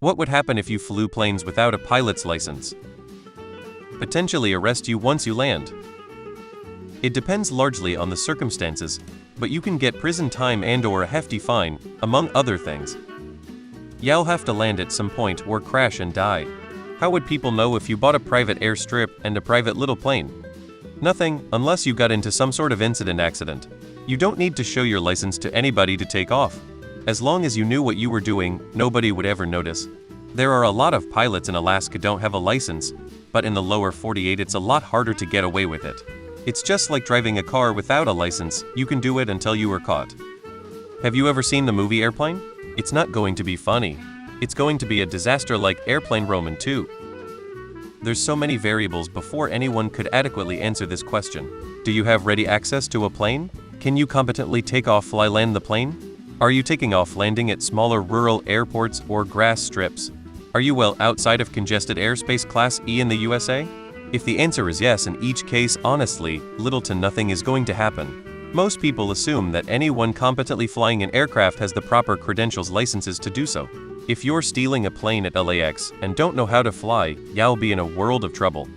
What would happen if you flew planes without a pilot's license? Potentially arrest you once you land. It depends largely on the circumstances, but you can get prison time and/or a hefty fine, among other things. You'll have to land at some point or crash and die. How would people know if you bought a private airstrip and a private little plane? Nothing, unless you got into some sort of accident. You don't need to show your license to anybody to take off. As long as you knew what you were doing, nobody would ever notice. There are a lot of pilots in Alaska don't have a license, but in the lower 48 it's a lot harder to get away with it. It's just like driving a car without a license, you can do it until you are caught. Have you ever seen the movie Airplane? It's not going to be funny. It's going to be a disaster like Airplane Roman 2. There's so many variables before anyone could adequately answer this question. Do you have ready access to a plane? Can you competently take off, fly, land the plane? Are you taking off landing at smaller rural airports or grass strips? Are you well outside of congested airspace Class E in the USA? If the answer is yes in each case, honestly, little to nothing is going to happen. Most people assume that anyone competently flying an aircraft has the proper credentials licenses to do so. If you're stealing a plane at LAX and don't know how to fly, you'll be in a world of trouble.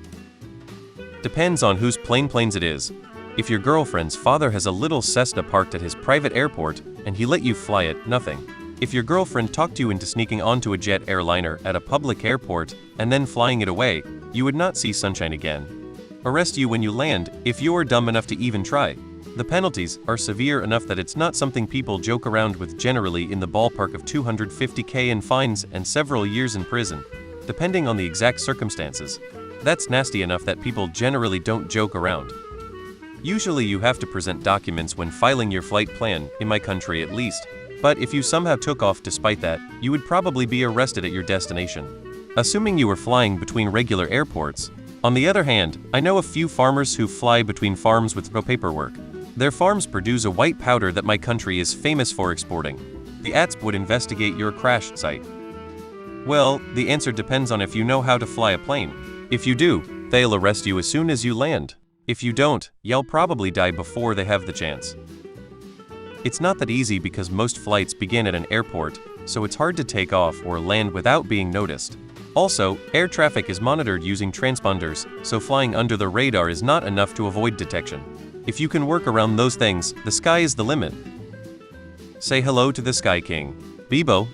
Depends on whose planes it is. If your girlfriend's father has a little Cessna parked at his private airport and he let you fly it, nothing. If your girlfriend talked you into sneaking onto a jet airliner at a public airport and then flying it away, you would not see sunshine again. Arrest you when you land if you're dumb enough to even try. The penalties are severe enough that it's not something people joke around with, generally in the ballpark of $250,000 in fines and several years in prison, depending on the exact circumstances. That's nasty enough that people generally don't joke around. Usually you have to present documents when filing your flight plan, in my country at least, but if you somehow took off despite that, you would probably be arrested at your destination. Assuming you were flying between regular airports. On the other hand, I know a few farmers who fly between farms with no paperwork. Their farms produce a white powder that my country is famous for exporting. The ATSB would investigate your crash site. Well, the answer depends on if you know how to fly a plane. If you do, they'll arrest you as soon as you land. If you don't, you'll probably die before they have the chance. It's not that easy because most flights begin at an airport, so it's hard to take off or land without being noticed. Also, air traffic is monitored using transponders, so flying under the radar is not enough to avoid detection. If you can work around those things, the sky is the limit. Say hello to the Sky King. Bebo.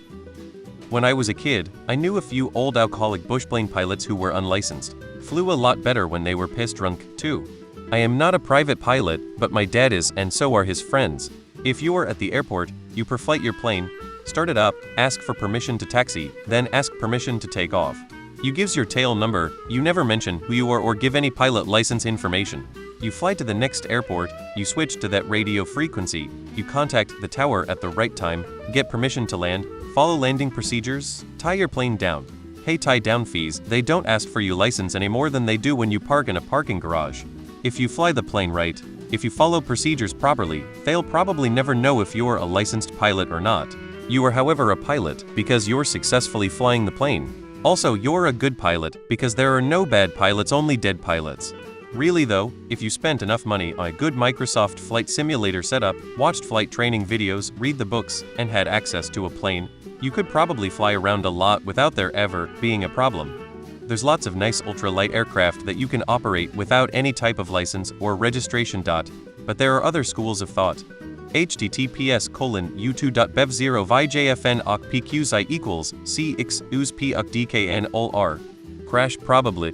When I was a kid, I knew a few old alcoholic bushplane pilots who were unlicensed. Flew a lot better when they were piss drunk, too. I am not a private pilot, but my dad is, and so are his friends. If you are at the airport, you per-flight your plane, start it up, ask for permission to taxi, then ask permission to take off. You gives your tail number, you never mention who you are or give any pilot license information. You fly to the next airport, you switch to that radio frequency, you contact the tower at the right time, get permission to land, follow landing procedures, tie your plane down. Hey, tie down fees, they don't ask for your license any more than they do when you park in a parking garage. If you fly the plane right, if you follow procedures properly, they'll probably never know if you're a licensed pilot or not. You are however a pilot because you're successfully flying the plane. Also, you're a good pilot because there are no bad pilots, only dead pilots. Really though, if you spent enough money on a good Microsoft Flight Simulator setup, watched flight training videos, read the books, and had access to a plane, you could probably fly around a lot without there ever being a problem. There's lots of nice ultralight aircraft that you can operate without any type of license or registration. But there are other schools of thought. https://u2.bev0vjfn-pqsi equals c/x us-p-uk-dkn ol r. Crash probably.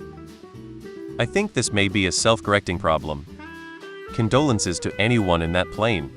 I think this may be a self-correcting problem. Condolences to anyone in that plane.